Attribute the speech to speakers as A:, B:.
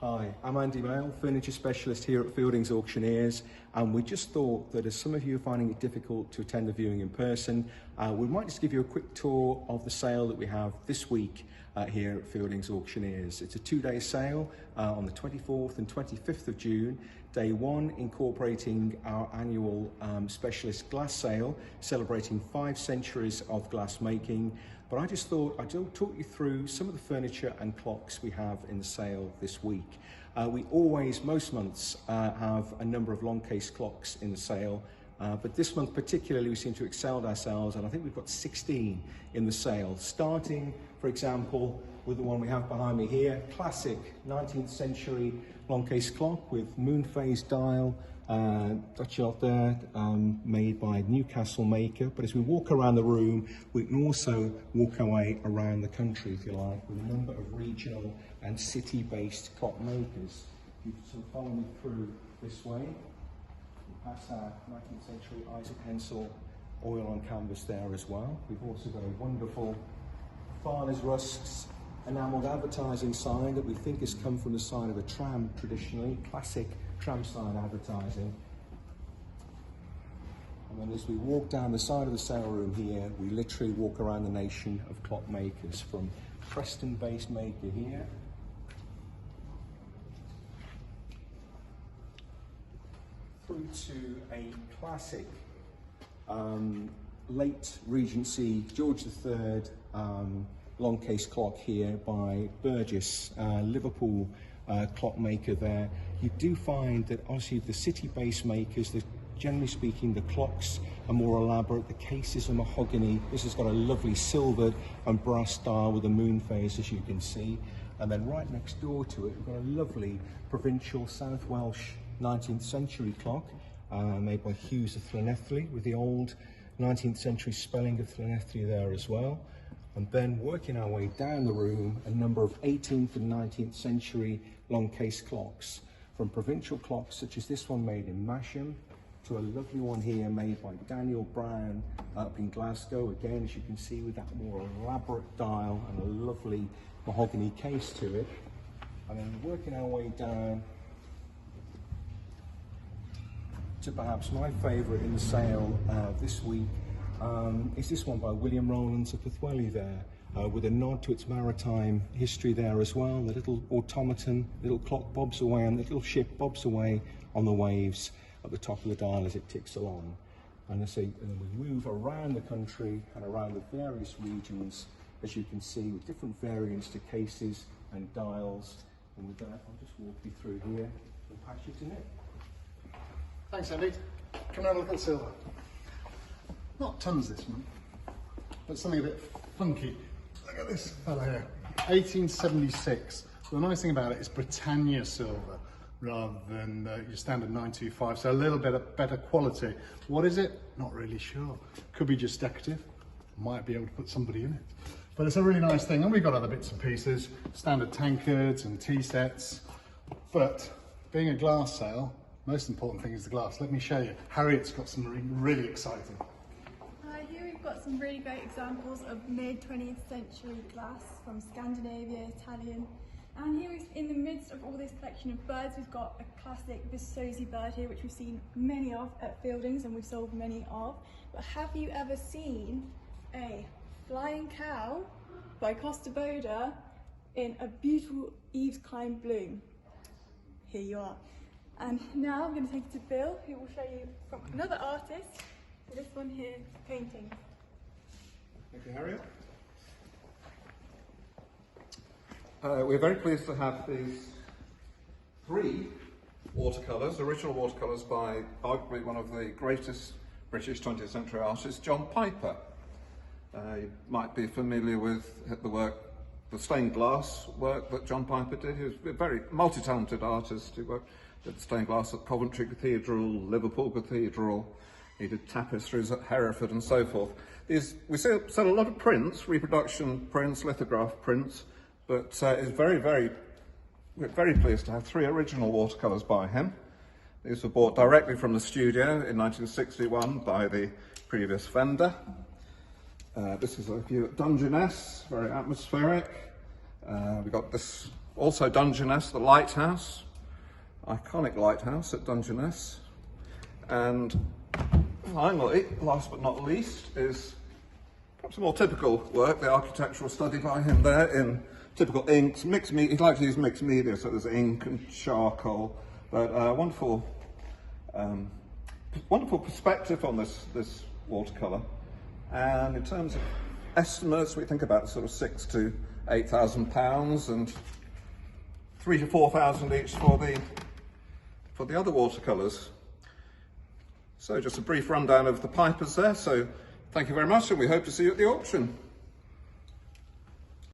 A: Hi, I'm Andy Mail, furniture specialist here at Fielding's Auctioneers, and we just thought that as some of you are finding it difficult to attend the viewing in person, we might just give you a quick tour of the sale that we have this week here at Fielding's Auctioneers. It's a two-day sale on the 24th and 25th of June. Day one incorporating our annual specialist glass sale, celebrating 5 centuries of glass making. But I just thought I'd talk you through some of the furniture and clocks we have in the sale this week. We always, most months, have a number of long case clocks in the sale, but this month particularly we seem to excel ourselves, and I think we've got 16 in the sale, starting, for example, with the one we have behind me here, classic 19th century long case clock with moon phase dial, Dutch there, made by Newcastle maker. But as we walk around the room, we can also walk our way around the country, if you like, with a number of regional and city-based clock makers. You can sort of follow me through this way. We pass our 19th century Isaac Hensel oil on canvas there as well. We've also got a wonderful Farners Rusks enamelled advertising sign that we think has come from the side of a tram traditionally, classic tram sign advertising. And then as we walk down the side of the sale room here, we literally walk around the nation of clock makers, from Preston-based maker here, through to a classic late Regency George III long case clock here by Burgess, Liverpool clockmaker there. You do find that obviously the city-based makers, generally speaking, the clocks are more elaborate, the cases are mahogany. This has got a lovely silvered and brass dial with a moon phase, as you can see. And then right next door to it, we've got a lovely provincial South Welsh 19th century clock made by Hughes of Llanelli, with the old 19th century spelling of Llanelli there as well. And then working our way down the room, a number of 18th and 19th century long case clocks, from provincial clocks such as this one made in Masham, to a lovely one here made by Daniel Brown up in Glasgow, again as you can see with that more elaborate dial and a lovely mahogany case to it. And then working our way down to perhaps my favourite in the sale this week, is this one by William Rowlands of Pwllheli there, with a nod to its maritime history there as well. The little automaton, little clock bobs away, and the little ship bobs away on the waves at the top of the dial as it ticks along. And then we move around the country and around the various regions, as you can see, with different variants to cases and dials. And with that, I'll just walk you through here and pass you to Nick.
B: Thanks, Andy. Come and have a look at the silver. Not tons this month, but something a bit funky. Look at this fella here, 1876. The nice thing about it is Britannia silver rather than your standard 925, so a little bit of better quality. What is it? Not really sure. Could be just decorative. Might be able to put somebody in it. But it's a really nice thing, and we've got other bits and pieces, standard tankards and tea sets. But being a glass sale, most important thing is the glass. Let me show you. Harriet's got some really exciting.
C: Here we've got some really great examples of mid-20th century glass from Scandinavia, Italian. And here in the midst of all this collection of birds, we've got a classic Vistosi bird here, which we've seen many of at Fieldings and we've sold many of. But have you ever seen a flying cow by Costa Boda in a beautiful Eve's Climb bloom? Here you are. And now I'm going to take it to Bill, who will show you from another artist. This one here, painting.
D: Thank you, Harriet. We're very pleased to have these 3 watercolours, original watercolours by arguably one of the greatest British 20th century artists, John Piper. You might be familiar with the work, the stained glass work that John Piper did. He was a very multi-talented artist. He worked with stained glass at Coventry Cathedral, Liverpool Cathedral. He did tapestries at Hereford and so forth. We sell a lot of prints, reproduction prints, lithograph prints, but we're very pleased to have 3 original watercolours by him. These were bought directly from the studio in 1961 by the previous vendor. This is a view at Dungeness, very atmospheric. We've got this Also Dungeness, the lighthouse, iconic lighthouse at Dungeness. And finally, last but not least, is perhaps a more typical work, the architectural study by him there in typical inks, mixed media. He likes to use mixed media, so there's ink and charcoal, but wonderful perspective on this watercolour. And in terms of estimates, we think about sort of £6,000 to £8,000 and £3,000 to £4,000 each for the other watercolours. So just a brief rundown of the Pipers there. So thank you very much, and we hope to see you at the auction.